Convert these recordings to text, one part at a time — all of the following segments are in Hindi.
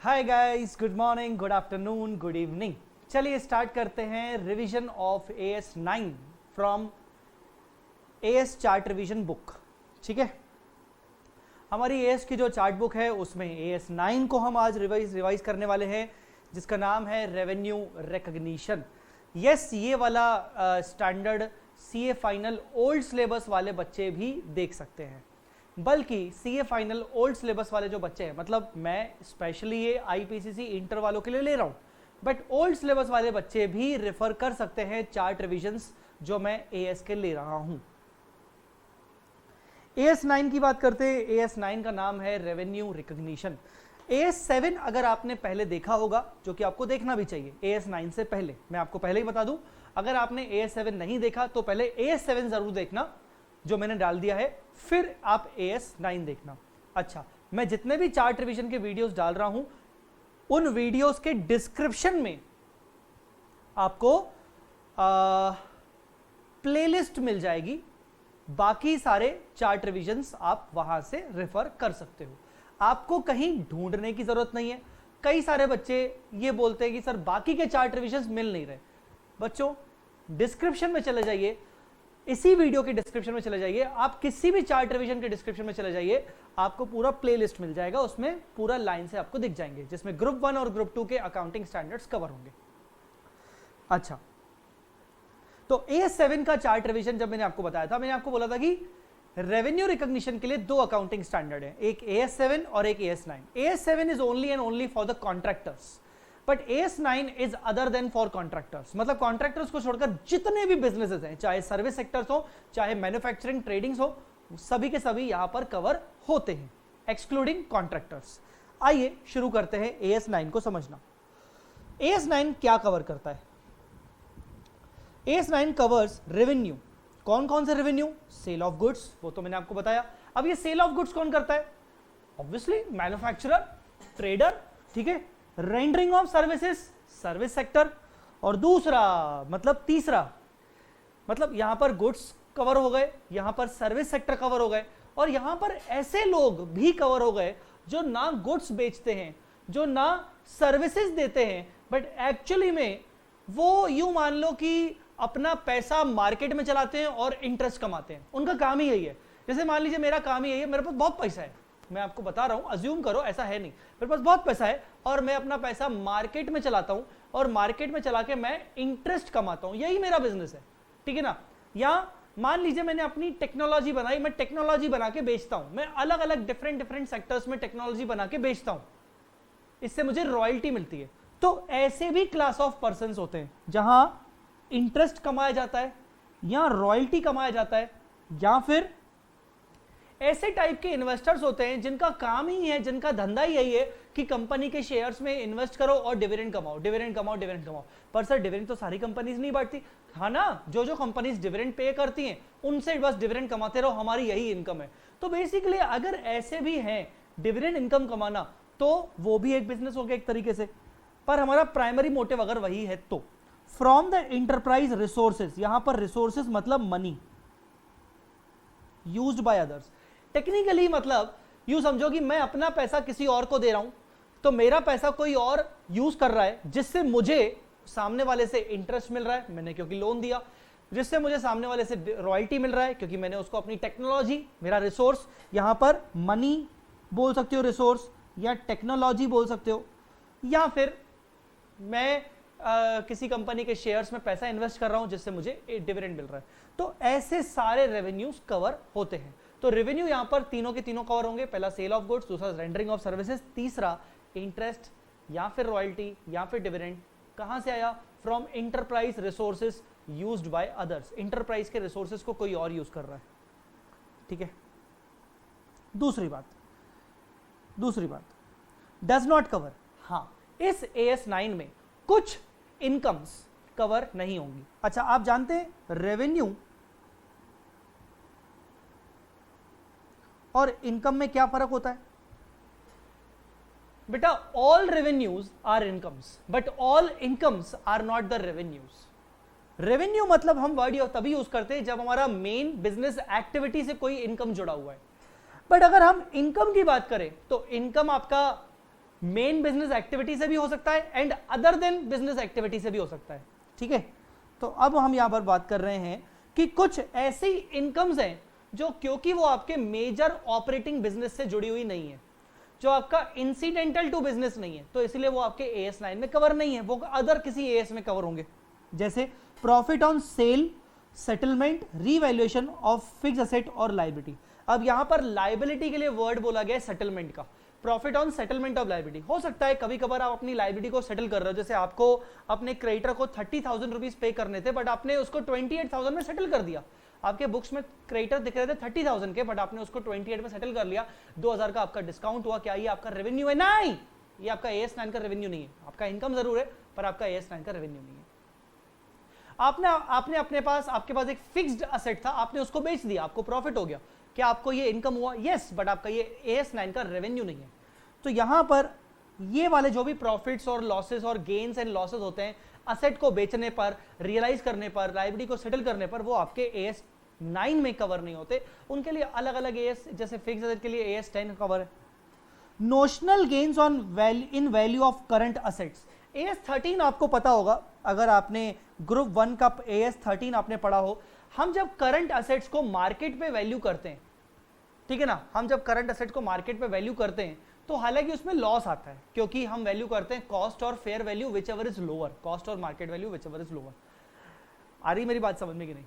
Hi guys, good morning, good afternoon, good evening. चलिए स्टार्ट करते हैं revision of AS9 from AS chart revision book. ठीक है, हमारी AS की जो चार्ट बुक है उसमें AS9 को हम आज रिवाइज करने वाले हैं, जिसका नाम है रेवेन्यू रिकग्निशन। यस, ये वाला standard CA final old syllabus वाले बच्चे भी देख सकते हैं, बल्कि CA फाइनल ओल्ड सिलेबस वाले जो बच्चे हैं, मतलब मैं स्पेशली ये IPCC इंटर वालों के लिए ले रहा हूँ, बट ओल्ड सिलेबस वाले बच्चे भी रेफर कर सकते हैं चार्ट रिविजन्स जो मैं AS के ले रहा हूँ। AS9 की बात करते हैं। AS9 का नाम है रेवेन्यू रिकग्निशन। AS7 अगर आपने पहले देखा होगा, जो कि आपको देखना भी चाहिए AS9 से पहले, मैं आपको पहले ही बता दूं, अगर आपने AS7 नहीं देखा तो पहले AS7 जरूर देखना जो मैंने डाल दिया है, फिर आप AS9 देखना। अच्छा, मैं जितने भी चार्ट रिवीजन के वीडियोस डाल रहा हूं उन वीडियोस के डिस्क्रिप्शन में आपको प्लेलिस्ट मिल जाएगी, बाकी सारे चार्ट रिवीजन्स आप वहां से रेफर कर सकते हो। आपको कहीं ढूंढने की जरूरत नहीं है। कई सारे बच्चे ये बोलते हैं कि सर बाकी के चार्ट रिवीजन्स मिल नहीं रहे। बच्चों, डिस्क्रिप्शन में चले जाइए, इसी वीडियो के डिस्क्रिप्शन में चले जाइए, आप किसी भी चार्ट रिवीजन के डिस्क्रिप्शन में चले जाइए, आपको पूरा प्लेलिस्ट मिल जाएगा, उसमें पूरा लाइन से आपको दिख जाएंगे, जिसमें ग्रुप 1 और ग्रुप 2 के अकाउंटिंग स्टैंडर्ड्स कवर होंगे। अच्छा, तो AS7 का चार्ट रिवीजन जब मैंने आपको बताया था, मैंने आपको बोला था कि रेवेन्यू रिकॉग्निशन के लिए दो अकाउंटिंग स्टैंडर्ड है, एक AS7 और एक AS9। AS7 is only and only for the contractors, but AS9 is other than for contractors. मतलब कॉन्ट्रैक्टर्स को छोड़कर जितने भी बिजनेसेस हैं, चाहे सर्विस सेक्टर्स हो, चाहे मैन्युफैक्चरिंग ट्रेडिंग्स हो, सभी के सभी यहां पर कवर होते हैं, एक्सक्लूडिंग कॉन्ट्रैक्टर्स। आइए शुरू करते हैं AS9 को समझना। AS9 क्या कवर करता है? AS9 covers revenue. कौन कौन से रेवेन्यू? सेल ऑफ गुड्स, वो तो मैंने आपको बताया। अब ये सेल ऑफ गुड्स कौन करता है? ऑब्वियसली मैन्युफैक्चरर, ट्रेडर, ठीक है। Rendering of services, service sector. और दूसरा मतलब तीसरा, मतलब यहां पर गुड्स कवर हो गए, यहां पर सर्विस सेक्टर कवर हो गए, और यहां पर ऐसे लोग भी कवर हो गए जो ना गुड्स बेचते हैं, जो ना सर्विसेज देते हैं, बट एक्चुअली में वो यूं मान लो कि अपना पैसा मार्केट में चलाते हैं और इंटरेस्ट कमाते हैं। उनका काम ही यही है। जैसे मान लीजिए मेरा काम ही यही है, मेरे पास बहुत पैसा है, मैं आपको बता रहा हूं, अज्यूम करो ऐसा है नहीं, मेरे पास बहुत पैसा है और मैं अपना पैसा मार्केट में चलाता हूं और मार्केट में चला के मैं इंटरेस्ट कमाता हूं, यही मेरा बिजनेस है, ठीक है ना। या मान लीजिए मैंने अपनी टेक्नोलॉजी बनाई, मैं टेक्नोलॉजी बना के बेचता हूं, मैं अलग अलग डिफरेंट सेक्टर्स में टेक्नोलॉजी बना के बेचता हूं, इससे मुझे रॉयल्टी मिलती है। तो ऐसे भी क्लास ऑफ पर्सन होते हैं जहां इंटरेस्ट कमाया जाता है या रॉयल्टी कमाया जाता है, या फिर ऐसे टाइप के इन्वेस्टर्स होते हैं जिनका काम ही है, जिनका धंधा ही यही है कि कंपनी के शेयर्स में इन्वेस्ट करो और डिविडेंड कमाओ, डिविडेंड कमाओ, डिविडेंड कमाओ। पर सर डिविडेंड तो सारी कंपनीज नहीं बांटती, हाँ ना, जो जो कंपनीज डिविडेंड पे करती हैं उनसे बस डिविडेंड कमाते रहो, हमारी यही इनकम है। तो बेसिकली अगर ऐसे भी हैं डिविडेंड इनकम कमाना, तो वो भी एक बिजनेस हो गया एक तरीके से। पर हमारा प्राइमरी मोटिव अगर वही है तो फ्रॉम द इंटरप्राइज रिसोर्सेज, यहां पर रिसोर्सेज मतलब money used by others. Technically मतलब यूं समझो कि मैं अपना पैसा किसी और को दे रहा हूं, तो मेरा पैसा कोई और यूज कर रहा है, जिससे मुझे सामने वाले से इंटरेस्ट मिल रहा है, मैंने क्योंकि लोन दिया, जिससे मुझे सामने वाले से रॉयल्टी मिल रहा है क्योंकि मैंने उसको अपनी टेक्नोलॉजी, मेरा रिसोर्स, यहां पर मनी बोल सकते हो रिसोर्स, या टेक्नोलॉजी बोल सकते हो, या फिर मैं किसी कंपनी के शेयर्स में पैसा इन्वेस्ट कर रहा हूं जिससे मुझे डिविडेंड मिल रहा है। तो ऐसे सारे रेवेन्यूज कवर होते हैं। तो रेवेन्यू यहां पर तीनों के तीनों कवर होंगे। पहला सेल ऑफ गुड्स, दूसरा रेंडरिंग ऑफ सर्विसेज, तीसरा इंटरेस्ट या फिर रॉयल्टी या फिर डिविडेंड। कहां से आया? From enterprise resources used by others. Enterprise के रिसोर्सेज को कोई और यूज कर रहा है, ठीक है। दूसरी बात डज नॉट कवर। हाँ, इस AS9 में कुछ इनकम्स कवर नहीं होंगी। अच्छा, आप जानते हैं रेवेन्यू और इनकम में क्या फर्क होता है? बेटा, all revenues are incomes but all incomes are not the revenues. Revenue मतलब हम वर्ड तभी यूज करते हैं जब हमारा मेन बिजनेस एक्टिविटी से कोई इनकम जुड़ा हुआ है। बट अगर हम इनकम की बात करें तो इनकम आपका मेन बिजनेस एक्टिविटी से भी हो सकता है and other than business activity से भी हो सकता है, ठीक है। तो अब हम यहां पर बात कर रहे हैं कि कुछ ऐसी इनकम्स हैं जो क्योंकि वो आपके मेजर ऑपरेटिंग बिजनेस से जुड़ी हुई नहीं है, जो आपका इंसिडेंटल टू बिजनेस नहीं है, तो इसलिए वो आपके AS9 में कवर नहीं है, वो अदर किसी AS में कवर होंगे। जैसे profit on sale, settlement, revaluation of fixed asset और लायबिलिटी। अब यहां पर लायबिलिटी के लिए वर्ड बोला गया है सेटलमेंट का, profit on settlement of liability. हो सकता है कभी कभार आप अपनी लायबिलिटी को सेटल कर रहे हो, जैसे आपको अपने क्रेडिटर को 30,000 रुपीज पे करने थे बट आपने उसको 28,000 में सेटल कर दिया। आपके बुक्स में क्रेडिटर दिख रहे थे 30,000 के बट आपने उसको 28 में सेटल कर लिया, 2,000 का आपका डिस्काउंट हुआ। क्या ये आपका रेवेन्यू है? नहीं, ये आपका AS9 का रेवेन्यू नहीं है। आपका इनकम जरूर है पर आपका AS9 का रेवेन्यू नहीं है। आपने अपने पास, आपके पास एक फिक्स्ड असेट था, आपने उसको बेच दिया, आपको प्रॉफिट हो गया, क्या आपको ये इनकम हुआ? यस, बट आपका ये AS9 का रेवेन्यू नहीं है। तो यहां पर ये वाले जो भी प्रॉफिट्स और लॉसेस और गेन्स एंड लॉसेस होते हैं असेट को बेचने पर, रियलाइज करने पर, लायबिलिटी को सेटल करने पर, वो आपके AS9 में कवर नहीं होते। उनके लिए अलग अलग AS, जैसे फिक्स्ड असेट के लिए AS10 कवर है। Notional gains on in value of current assets, AS13 आपको पता होगा, अगर आपने ग्रुप 1 का AS13 आपने पढ़ा हो। हम जब करंट असेट्स को मार्केट पे वैल्यू करते हैं, ठीक है ना, हम जब करंट असेट को मार्केट पे वैल्यू करते हैं तो हालांकि उसमें लॉस आता है, क्योंकि हम वैल्यू करते हैं कॉस्ट और fair value whichever is lower, cost और market value whichever is lower. आ रही मेरी बात समझ में कि नहीं?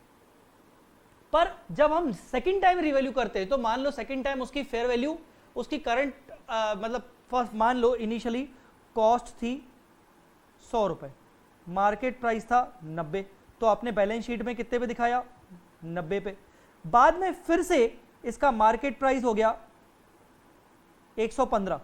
पर जब हम सेकंड टाइम रिवैल्यू करते हैं तो मान लो सेकंड टाइम उसकी फेयर वैल्यू, उसकी करंट मतलब फर्स्ट मान लो इनिशियली कॉस्ट थी 100 रुपए, मार्केट प्राइस था 90, तो आपने बैलेंस शीट में कितने पे दिखाया? 90 पे। बाद में फिर से इसका मार्केट प्राइस हो गया 115।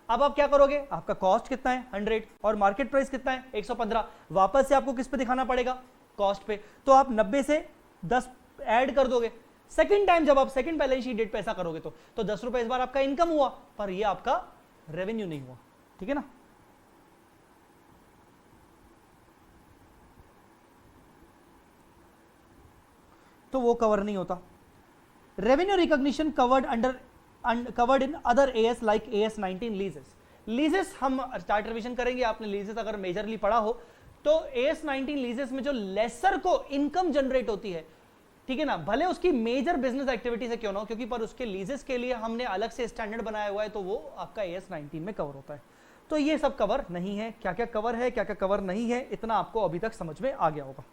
अब आप क्या करोगे? आपका कॉस्ट कितना है? 100 और मार्केट प्राइस कितना है? 115। वापस से आपको किस पे दिखाना पड़ेगा? कॉस्ट पे। तो आप 90 से 10 ऐड कर दोगे। सेकंड टाइम जब आप सेकंड बैलेंस शीट डेट पे ऐसा करोगे तो 10 रुपए इस बार आपका इनकम हुआ, पर ये आपका रेवेन्यू नहीं हुआ, ठीक है ना। तो वो कवर नहीं होता। Revenue recognition covered in other AS like AS19 लीजेस। लीजेस हम स्टार्ट रिवीजन करेंगे, आपने लीजेस अगर मेजरली पढ़ा हो तो AS19 लीजेस में जो लेसर को इनकम जनरेट होती है, ठीक है ना, भले उसकी मेजर बिजनेस एक्टिविटी से क्यों ना हो, क्योंकि पर उसके लीजेस के लिए हमने अलग से स्टैंडर्ड बनाया हुआ है, तो वो आपका AS19 में कवर होता है। तो ये सब कवर नहीं है। क्या क्या कवर है, क्या क्या कवर नहीं है, इतना आपको अभी तक समझ में आ गया होगा।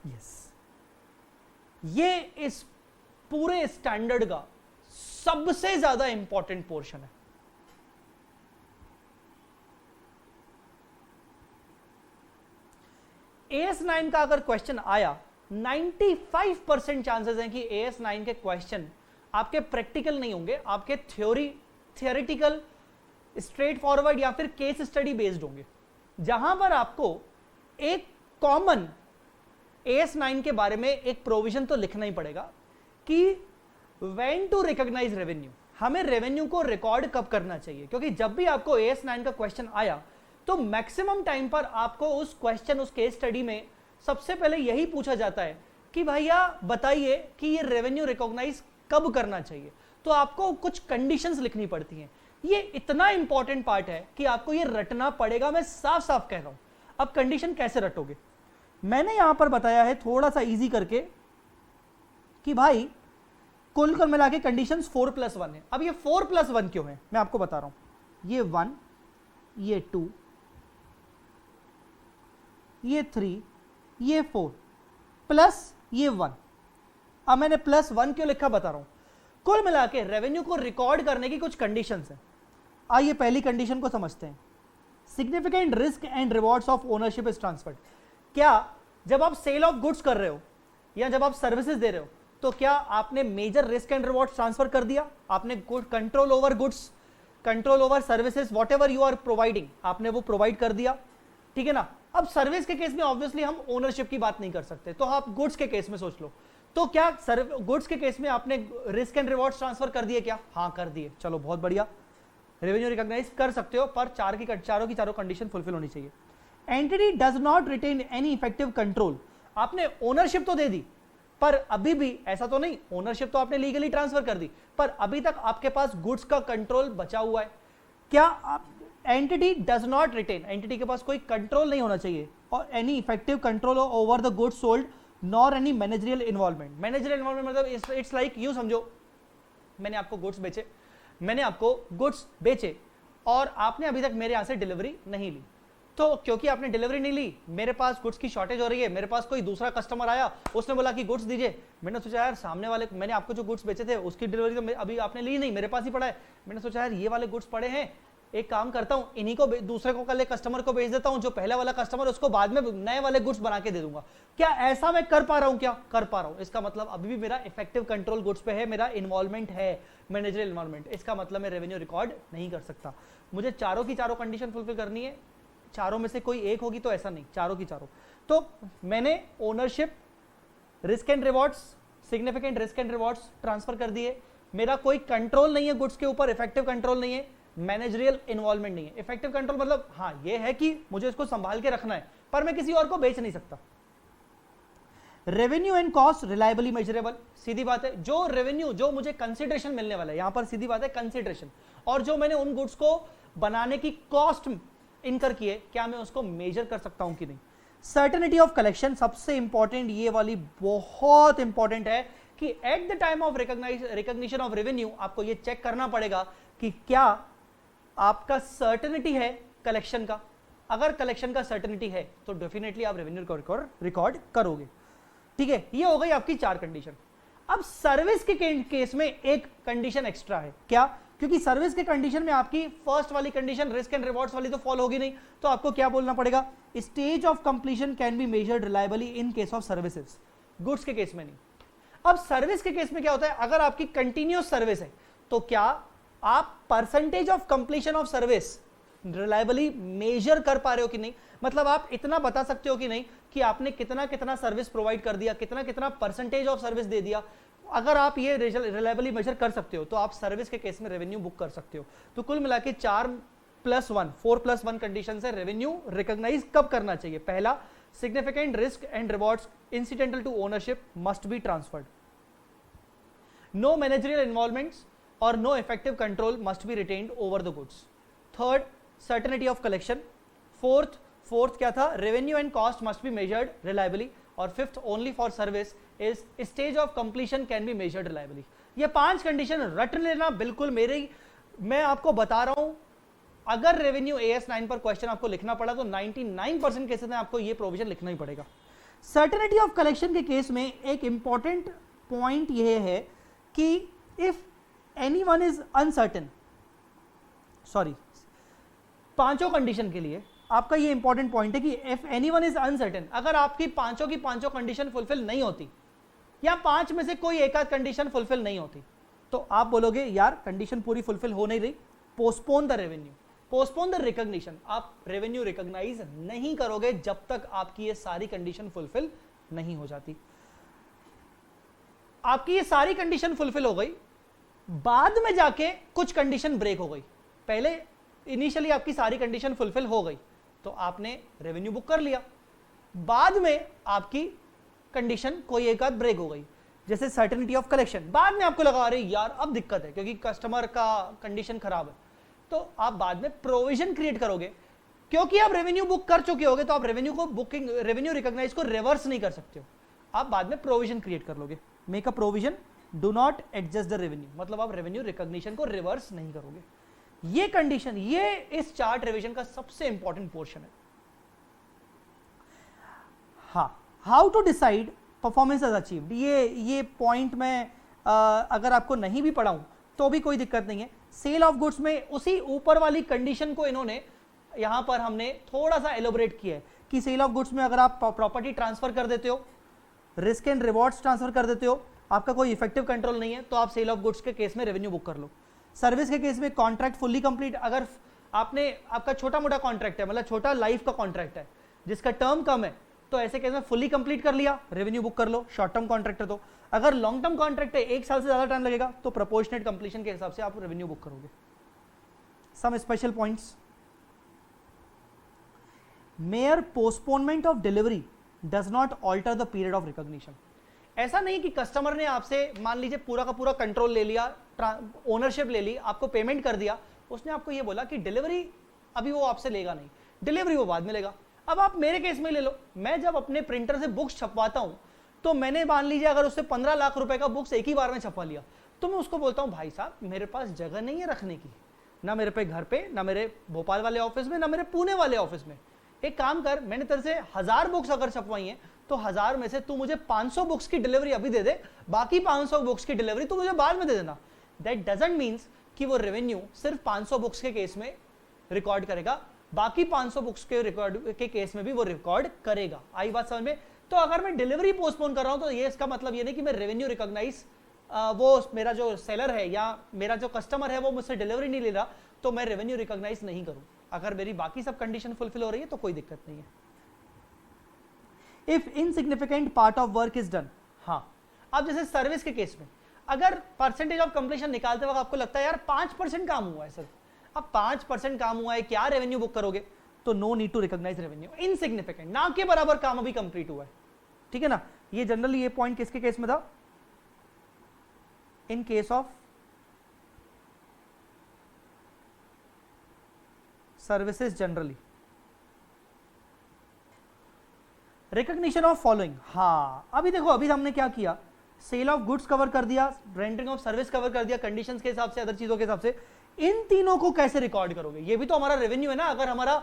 यस, ये इस पूरे स्टैंडर्ड का सबसे ज्यादा इंपॉर्टेंट पोर्शन है। AS9 का अगर क्वेश्चन आया, 95% चांसेस हैं कि AS9 के क्वेश्चन आपके प्रैक्टिकल नहीं होंगे, आपके थियोरिटिकल, स्ट्रेट फॉरवर्ड या फिर केस स्टडी बेस्ड होंगे, जहां पर आपको एक कॉमन AS9 के बारे में एक प्रोविजन तो लिखना ही पड़ेगा कि व्हेन टू रिकॉग्नाइज रेवेन्यू, हमें रेवेन्यू को रिकॉर्ड कब करना चाहिए। क्योंकि जब भी आपको AS9 का क्वेश्चन आया तो मैक्सिमम टाइम पर आपको उस क्वेश्चन, उस केस स्टडी में सबसे पहले यही पूछा जाता है कि भैया बताइए कि ये रेवेन्यू रिकॉग्नाइज कब करना चाहिए। तो आपको कुछ कंडीशंस लिखनी पड़ती हैं। ये इतना इंपॉर्टेंट पार्ट है कि आपको ये रटना पड़ेगा, मैं साफ साफ कह रहा हूं। अब कंडीशन कैसे रटोगे, मैंने यहां पर बताया है थोड़ा सा इजी करके कि भाई कुल मिला के कंडीशन 4+1 है। अब ये 4+1 क्यों है मैं आपको बता रहा हूं। ये 1, ये 2, ये 3, ये 4 प्लस ये 1। अब मैंने +1 क्यों लिखा बता रहा हूं। कुल मिला के रेवेन्यू को रिकॉर्ड करने की कुछ कंडीशंस हैं। आइए पहली कंडीशन को समझते हैं। Significant risk and rewards of ownership is transferred. क्या जब आप सेल ऑफ गुड्स कर रहे हो या जब आप सर्विसेज दे रहे हो तो क्या आपने major risk and rewards transfer कर दिया? आपने control over goods, control over services, whatever you are providing, आपने वो प्रोवाइड कर दिया, ठीक है ना। अब सर्विस के केस में ऑब्वियसली हम ओनरशिप की बात नहीं कर सकते, तो आप गुड्स के केस में सोच लो। तो क्या गुड्स के केस में आपने रिस्क एंड रिवॉर्ड्स ट्रांसफर कर दिए क्या? हाँ कर दिए, चलो बहुत बढ़िया, रेवेन्यू रिकॉग्नाइज कर सकते हो, पर चारों की चारों कंडीशन फुलफिल होनी चाहिए। Entity does not retain any effective control. आपने ओनरशिप तो दे दी, पर अभी भी ऐसा तो नहीं, ओनरशिप तो आपने लीगली ट्रांसफर कर दी, पर अभी तक आपके पास गुड्स का कंट्रोल बचा हुआ है। क्या entity does not retain, entity के पास कोई कंट्रोल नहीं होना चाहिए और any effective control over the goods sold nor any managerial involvement. Managerial involvement मतलब इट्स लाइक यूं समझो, मैंने आपको गुड्स बेचे और आपने अभी तक मेरे यहां से डिलीवरी नहीं ली, तो क्योंकि आपने डिलीवरी नहीं ली, मेरे पास गुड्स की शॉर्टेज हो रही है, मेरे पास कोई दूसरा कस्टमर आया, उसने बोला कि गुड्स दीजिए, मैंने सोचा यार सामने वाले, मैंने आपको जो गुड्स बेचे थे उसकी डिलीवरी तो अभी आपने ली नहीं, मेरे पास ही पड़ा है, मैंने सोचा यार ये वाले गुड्स पड़े हैं, एक काम करता हूं इन्हीं को दूसरे को कल कस्टमर को बेच देता हूं, जो पहला वाला कस्टमर उसको बाद में नए वाले गुड्स बना के दे दूंगा। क्या ऐसा मैं कर पा रहा हूं? क्या कर पा रहा हूं? इसका मतलब अभी भी मेरा इफेक्टिव कंट्रोल गुड्स पे है, मेरा इन्वॉल्वमेंट है, मैनेजरियल इन्वॉल्वमेंट। इसका मतलब मैं रेवेन्यू रिकॉर्ड नहीं कर सकता। मुझे चारों की चारों कंडीशन फुलफिल करनी है, चारों में से कोई एक होगी तो ऐसा नहीं, चारों की चारों। तो मैंने ownership, risk and rewards, significant risk and rewards transfer कर दिए, मेरा कोई कंट्रोल नहीं है गुड्स के ऊपर, इफेक्टिव कंट्रोल नहीं है, मैनेजरियल इन्वॉल्वमेंट नहीं है। इफेक्टिव कंट्रोल मतलब हाँ ये है कि मुझे इसको संभाल के रखना है, पर मैं किसी और को बेच नहीं सकता। Revenue and cost reliably measurable, सीधी बात है, जो रेवेन्यू, जो मुझे कंसिडरेशन मिलने वाला है, यहां पर सीधी बात है कंसिडरेशन, और जो मैंने उन गुड्स को बनाने की कॉस्ट इनकर की है, क्या मैं उसको मेजर कर सकता हूं कि नहीं। सर्टेनिटी ऑफ कलेक्शन, सबसे इंपॉर्टेंट, ये वाली बहुत इंपॉर्टेंट है कि at the time of recognition of revenue आपको ये चेक करना पड़ेगा कि क्या आपका सर्टेनिटी है कलेक्शन का। अगर कलेक्शन का सर्टेनिटी है तो डेफिनेटली आप रेवेन्यू रिकॉर्ड करोगे। ठीक है, ये हो गई आपकी चार कंडीशन। अब सर्विस के केस में एक कंडीशन एक्स्ट्रा है, क्या? क्योंकि सर्विस के कंडीशन में आपकी फर्स्ट वाली कंडीशन रिस्क एंड रिवॉर्ड्स वाली तो फॉलो होगी नहीं, तो आपको क्या बोलना पड़ेगा? Stage of completion can be measured reliably in case of services, goods के केस में नहीं। अब सर्विस के केस में क्या होता है, अगर आपकी कंटिन्यूस सर्विस है तो क्या आप percentage of completion of service reliably measure कर पा रहे हो कि नहीं? मतलब आप इतना बता सकते हो कि नहीं कि आपने कितना कितना सर्विस प्रोवाइड कर दिया, कितना कितना परसेंटेज ऑफ सर्विस दे दिया। अगर आप ये रिलायबली मेजर कर सकते हो तो आप सर्विस के केस में रेवेन्यू बुक कर सकते हो। तो कुल मिला के 4+1 कंडीशन से रेवेन्यू रिकॉग्नाइज कब करना चाहिए? पहला, significant risk and rewards incidental to ownership must be transferred, no managerial involvements और no effective control must be retained over the goods. Third, certainty of collection. Fourth क्या था? Revenue and cost must be measured reliably. और fifth, only for service is stage of completion can be measured reliably. ये 5 कंडीशन रट लेना बिल्कुल मेरे, मैं आपको बता रहा हूं, अगर रेवेन्यू AS9 पर क्वेश्चन आपको लिखना पड़ा तो 99% केसेस में आपको ये प्रोविजन लिखना ही पड़ेगा। सर्टेनिटी ऑफ कलेक्शन के केस में एक इंपॉर्टेंट पॉइंट यह है कि if anyone is uncertain, sorry, पांचों कंडीशन के लिए आपका ये इंपॉर्टेंट पॉइंट है कि इफ एनीवन इज अनसर्टेन, अगर आपकी पांचों कंडीशन फुलफिल नहीं होती या 5 में से कोई एक आध कंडीशन फुलफिल नहीं होती, तो आप बोलोगे यार कंडीशन पूरी फुलफिल हो नहीं रही, postpone the revenue, postpone the recognition. आप रेवेन्यू रिकॉग्नाइज नहीं करोगे जब तक आपकी ये सारी कंडीशन फुलफिल नहीं हो जाती। आपकी ये सारी कंडीशन फुलफिल हो गई, बाद में जाके कुछ कंडीशन ब्रेक हो गई, पहले इनिशियली आपकी सारी कंडीशन फुलफिल हो गई तो आपने रेवेन्यू बुक कर लिया, बाद में आपकी कंडीशन कोई एक आध ब्रेक हो गई, जैसे सर्टेनिटी ऑफ कलेक्शन, बाद में आपको लगा अरे यार अब दिक्कत है क्योंकि कस्टमर का कंडीशन खराब है, तो आप बाद में प्रोविजन क्रिएट करोगे। क्योंकि आप रेवेन्यू बुक कर चुके होगे तो आप रेवेन्यू रिकॉग्नाइज को रिवर्स नहीं कर सकते हो, आप बाद में प्रोविजन क्रिएट कर लोगे। Make a provision, do not adjust the revenue, मतलब आप रेवेन्यू रिकॉग्निशन को रिवर्स नहीं करोगे। ये कंडीशन, ये इस चार्ट रिवीजन का सबसे इंपॉर्टेंट पोर्शन है। हाँ, how to decide performance as achieved, ये पॉइंट मैं अगर आपको नहीं भी पढ़ाऊं तो भी कोई दिक्कत नहीं है। सेल ऑफ गुड्स में उसी ऊपर वाली कंडीशन को इन्होंने यहां पर हमने थोड़ा सा एलोबरेट किया है कि सेल ऑफ गुड्स में अगर आप प्रॉपर्टी ट्रांसफर कर देते हो, रिस्क एंड रिवॉर्ड्स ट्रांसफर कर देते हो, आपका कोई इफेक्टिव कंट्रोल नहीं है, तो आप सेल ऑफ गुड्स के केस में रेवेन्यू बुक कर लो। सर्विस के केस में कॉन्ट्रैक्ट फुल्ली कंप्लीट, अगर आपका छोटा मोटा कॉन्ट्रैक्ट है, मतलब छोटा लाइफ का कॉन्ट्रैक्ट है जिसका टर्म कम है, तो ऐसे केस में फुल्ली कंप्लीट कर लिया, रेवेन्यू बुक कर लो। शॉर्ट टर्म कॉन्ट्रैक्ट है तो, अगर लॉन्ग टर्म कॉन्ट्रैक्ट है, 1 साल से ज्यादा टाइम लगेगा, तो प्रोपोर्शनेट कंप्लीशन के हिसाब से आप रेवेन्यू बुक करोगे। Some special points, mere postponement of delivery does not alter the period of recognition. ऐसा नहीं कि कस्टमर ने आपसे मान लीजिए पूरा का पूरा कंट्रोल ले लिया, ओनरशिप ले ली, आपको पेमेंट कर दिया, उसने आपको ये बोला कि डिलीवरी अभी वो आपसे लेगा नहीं, डिलीवरी वो बाद में लेगा। अब आप मेरे केस में ले लो, मैं जब अपने प्रिंटर से बुक्स छपवाता हूं तो मैंने मान लीजिए अगर उससे 15 लाख रुपए का बुक्स एक ही बार में छपवा लिया, तो मैं उसको बोलता हूं भाई साहब मेरे पास जगह नहीं है रखने की, ना मेरे पे घर पे, ना मेरे भोपाल वाले ऑफिस में, ना मेरे पुणे वाले ऑफिस में। एक काम कर, मैंने तेरे से 1000 बुक्स अगर छपवाई हैं तो 1000 में से तू मुझे 500 बुक्स की डिलीवरी अभी दे दे, बाकी 500 बुक्स की डिलीवरी तू मुझे बाद में दे देना। दैट डजंट मीन्स कि वो रेवेन्यू सिर्फ 500 बुक्स के केस में रिकॉर्ड करेगा, बाकी 500 बुक्स के रिकॉर्ड के केस में भी वो रिकॉर्ड करेगा। आई बात समझ में? तो अगर मैं डिलीवरी पोस्टपोन कर रहा हूं तो ये इसका मतलब ये नहीं कि मैं रेवेन्यू रिकॉग्नाइज, वो मेरा जो सेलर है या मेरा जो कस्टमर है वो मुझसे डिलीवरी नहीं ले रहा तो मैं रेवेन्यू रिकॉग्नाइज नहीं करूं। अगर मेरी बाकी सब कंडीशन फुलफिल हो रही है तो कोई दिक्कत नहीं है। If insignificant part of work is done, हाँ, अब जैसे सर्विस के केस में अगर परसेंटेज ऑफ कंप्लीशन निकालते वक्त आपको लगता है यार 5% काम हुआ है सर, अब 5% काम हुआ है, क्या रेवेन्यू बुक करोगे? तो no need to recognize revenue, insignificant, ना के बराबर काम अभी कंप्लीट हुआ है, ठीक है ना। ये जनरली ये पॉइंट किसके केस में था? In case of services generally. Recognition of following, हाँ, अभी देखो अभी हमने क्या किया, सेल ऑफ गुड्स कवर कर दिया, रेंडरिंग ऑफ सर्विस कवर कर दिया, कंडीशंस के हिसाब से, अदर चीजों के हिसाब से। इन तीनों को कैसे रिकॉर्ड करोगे? ये भी तो हमारा रेवेन्यू है ना। अगर हमारा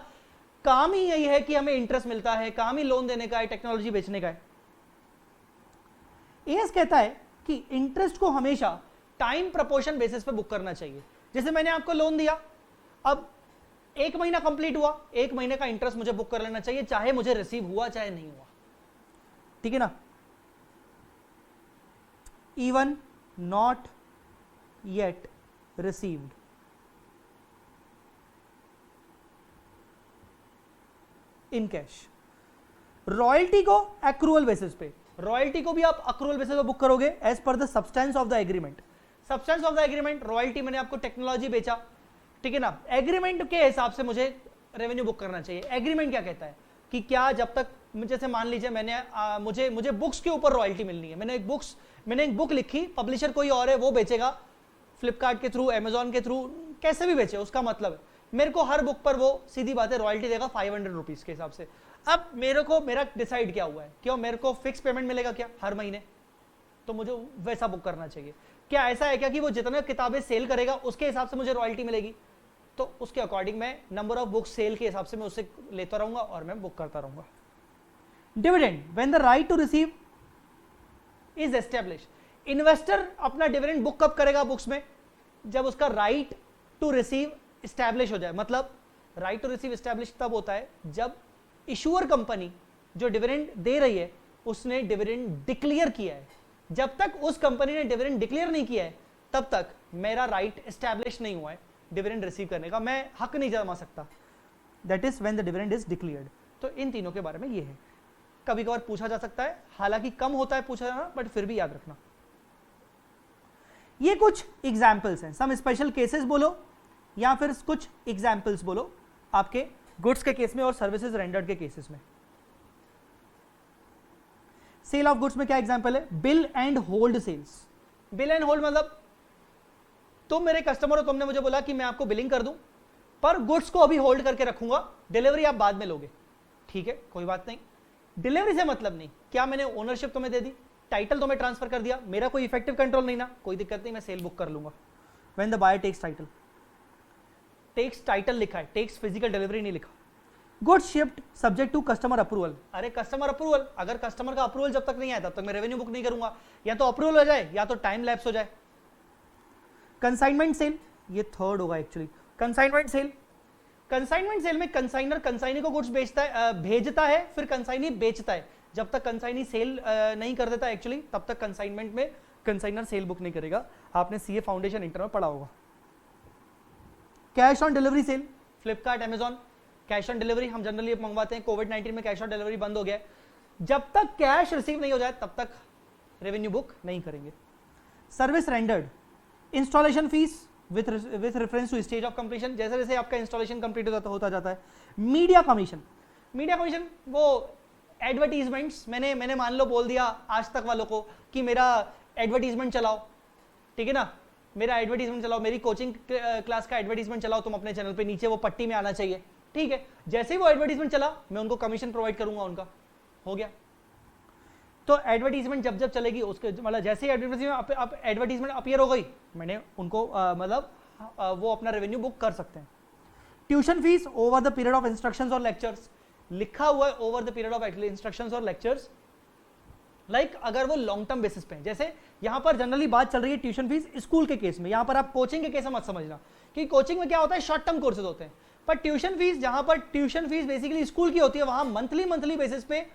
काम ही यही है कि हमें इंटरेस्ट मिलता है, काम ही लोन देने का है, टेक्नोलॉजी बेचने का है। एएस कहता है कि इंटरेस्ट को हमेशा टाइम प्रपोर्शन बेसिस पे बुक करना चाहिए। जैसे मैंने आपको लोन दिया, अब 1 महीना कंप्लीट हुआ, 1 महीने का इंटरेस्ट मुझे बुक कर लेना चाहिए, चाहे मुझे रिसीव हुआ चाहे नहीं हुआ, ठीक है ना। Even not yet received, in cash. Royalty को एक्रूअल बेसिस पे, रॉयल्टी को भी आप एक्रूअल बेसिस पे बुक करोगे as per the substance of the agreement. Substance of the agreement, royalty मैंने आपको टेक्नोलॉजी बेचा, ठीक है ना, एग्रीमेंट के हिसाब से मुझे रेवेन्यू बुक करना चाहिए। एग्रीमेंट क्या कहता है कि क्या जब तक, जैसे मान लीजिए मैंने मुझे बुक्स के ऊपर रॉयल्टी मिलनी है, मैंने एक बुक लिखी, पब्लिशर कोई और है, वो बेचेगा फ्लिपकार्ट के थ्रू, अमेजॉन के थ्रू, कैसे भी बेचे, उसका मतलब है मेरे को हर बुक पर वो सीधी बात है रॉयल्टी देगा 500 रुपीज के हिसाब से। अब मेरा डिसाइड क्या हुआ है, क्यों मेरे को फिक्स पेमेंट मिलेगा क्या हर महीने, तो मुझे वैसा बुक करना चाहिए। क्या ऐसा है क्या कि वो जितने किताबें सेल करेगा उसके हिसाब से मुझे रॉयल्टी मिलेगी? तो उसके अकॉर्डिंग मैं नंबर ऑफ बुक्स सेल के हिसाब से मैं उससे लेता रहूंगा और मैं बुक करता रहूंगा। Dividend, when the right to receive is establish, investor अपना डिविडेंड बुक कब करेगा बुक्स में? जब उसका राइट टू रिसीव एस्टैब्लिश हो जाए। मतलब राइट टू रिसीव एस्टैब्लिश तब होता है जब इशूअर कंपनी जो डिविडेंड दे रही है उसने डिविडेंड डिक्लेयर किया है। जब तक उस कंपनी ने डिविडेंड डिक्लेयर नहीं किया है तब तक मेरा राइट एस्टैब्लिश नहीं हुआ है डिविडेंड रिसीव करने का, मैं हक नहीं जमा सकता। That is when the dividend is declared. तो इन तीनों के बारे में ये है, कभी कभार पूछा जा सकता है, हालांकि कम होता है पूछा जाना, बट फिर भी याद रखना। ये कुछ एग्जाम्पल्स हैं, सम स्पेशल केसेस बोलो या फिर कुछ एग्जाम्पल्स बोलो आपके गुड्स के केस में और सर्विसेज रेंडर्ड के केसेस में। सेल ऑफ गुड्स में क्या एग्जाम्पल है? Bill and hold sales. Bill and hold मतलब तुम मेरे कस्टमर हो, तुमने मुझे बोला कि मैं आपको बिलिंग कर दूं पर गुड्स को अभी होल्ड करके रखूंगा, डिलीवरी आप बाद में लोगे, ठीक है, कोई बात नहीं। डिलीवरी से मतलब नहीं, क्या मैंने ओनरशिप तुम्हें दे दी, टाइटल तुम्हें ट्रांसफर कर दिया, मेरा कोई इफेक्टिव कंट्रोल नहीं ना, कोई दिक्कत नहीं, मैं सेल बुक कर लूंगा। When the buyer takes title, takes title लिखा है, टेक्स फिजिकल डिलीवरी नहीं लिखा। Goods shift subject to customer approval, अरे कस्टमर अप्रूवल, अगर कस्टमर का अप्रूवल जब तक नहीं आया तब तक मैं रेवेन्यू बुक नहीं करूंगा, या तो अप्रूवल हो जाए या तो टाइम लैप्स हो जाए। कंसाइनमेंट सेल, ये थर्ड होगा actually. Consignment sale, consignment sale में कंसाइनर कंसाइनी को गुड्स बेचता है, भेजता है, फिर कंसाइनी बेचता है। जब तक कंसाइनी सेल नहीं कर देता एक्चुअली तब तक कंसाइनमेंट में कंसाइनर सेल बुक नहीं करेगा। आपने सीए फाउंडेशन इंटर में पढ़ा होगा। Cash on delivery sale, Flipkart Amazon, cash on delivery हम जनरली मंगवाते हैं, कोविड-19 में कैश ऑन डिलीवरी बंद हो गया है, जब तक कैश रिसीव नहीं हो जाए तब तक रेवेन्यू बुक नहीं करेंगे। Service rendered, installation fee with reference to stage of completion, जैसे जैसे आपका इंस्टॉलेशन कंप्लीट होता जाता है। मीडिया कमीशन, मीडिया कमीशन वो एडवर्टीजमेंट्स, मैंने मान लो बोल दिया आज तक वालों को कि मेरा एडवर्टीजमेंट चलाओ, ठीक है ना, मेरा एडवर्टीजमेंट चलाओ, मेरी कोचिंग क्लास का एडवर्टीजमेंट चलाओ तुम अपने चैनल पे, नीचे वो पट्टी में आना चाहिए, ठीक है। जैसे ही वो एडवर्टीजमेंट चला मैं उनको कमीशन प्रोवाइड करूंगा उनका, हो गया। तो एडवर्टीजमेंट जब जब चलेगी उसके मतलब जैसे ही एडवर्टीजमेंट अपीयर हो गई, मैंने उनको मतलब वो अपना रेवेन्यू बुक कर सकते हैं। Tuition fees over the period of instructions और लेक्चर्स, लिखा हुआ है over the period of instructions और लेक्चर्स, लाइक अगर वो लॉन्ग टर्म बेसिस पे, जैसे यहां पर जनरली बात चल रही है ट्यूशन फीस स्कूल के केस में, यहां पर आप कोचिंग के केस में मत समझना कि कोचिंग में क्या होता है शॉर्ट टर्म कोर्सेज होते हैं, पर ट्यूशन फीस जहां पर ट्यूशन फीस बेसिकली स्कूल की होती है वहां मंथली बेसिस पे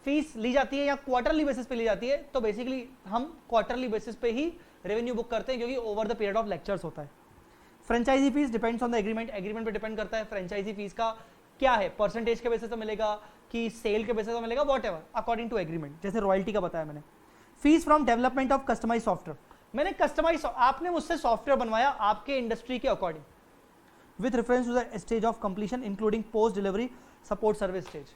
फीस ली जाती है या क्वार्टरली बेसिस पे ली जाती है। तो बेसिकली हम क्वार्टरली बेसिस पे ही रेवेन्यू बुक करते हैं क्योंकि over the period of lectures होता है। Franchisee fee depends on the agreement, agreement पे डिपेंड करता है फ्रेंचाइजी फीस का क्या है, परसेंटेज के बेसिस पे मिलेगा कि सेल के बेसिस पे मिलेगा, वॉटएवर अकॉर्डिंग टू एग्रीमेंट, जैसे रॉयल्टी का बताया मैंने। Fee from development of customise software, मैंने कस्टमाइज, आपने मुझसे सॉफ्टवेयर बनवाया आपके इंडस्ट्री के according with reference to the stage of completion including post delivery support service stage,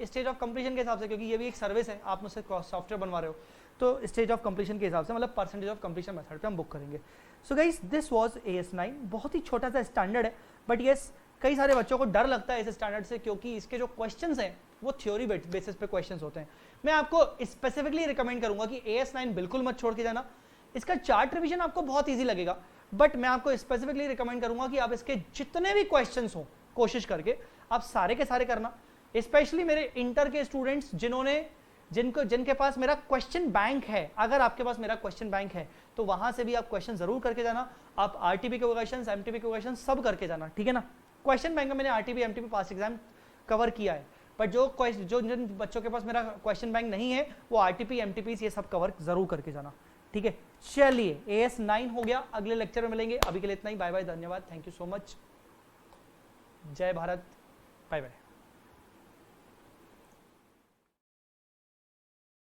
stage of completion के हिसाब से, क्योंकि ये भी एक सर्विस है, आप मुझसे सॉफ्टवेयर बनवा रहे हो तो स्टेज ऑफ कंप्लीशन के हिसाब से मतलब परसेंटेज ऑफ कंप्लीशन मेथड पे हम बुक करेंगे। So guys this was AS9, बहुत ही छोटा सा स्टैंडर्ड है, बट यस कई सारे बच्चों को डर लगता है इस स्टैंडर्ड से क्योंकि इसके जो क्वेश्चंस हैं वो थ्योरी बेसिस पे क्वेश्चंस होते हैं। मैं आपको स्पेसिफिकली रिकमेंड करूंगा कि AS9 बिल्कुल मत छोड़ के जाना, इसका चार्ट रिवीजन आपको बहुत ईजी लगेगा, बट मैं आपको स्पेसिफिकली रिकमेंड करूंगा कि आप इसके जितने भी क्वेश्चंस हो कोशिश करके आप सारे के सारे करना, स्पेशली मेरे इंटर के स्टूडेंट्स जिनके पास मेरा क्वेश्चन बैंक है, अगर आपके पास मेरा क्वेश्चन बैंक है तो वहां से भी आप क्वेश्चन जरूर करके जाना, आप RTP के क्वेश्चन, MTP के क्वेश्चन सब करके जाना, ठीक है ना। क्वेश्चन बैंक में मैंने RTP MTP पास एग्जाम कवर किया है, बट जो जिन बच्चों के पास मेरा क्वेश्चन बैंक नहीं है वो RTP MTP ये सब कवर जरूर करके जाना, ठीक है। चलिए AS9 हो गया, अगले लेक्चर में मिलेंगे, अभी के लिए इतना ही, बाय बाय, धन्यवाद, थैंक यू सो मच, जय भारत, बाय बाय।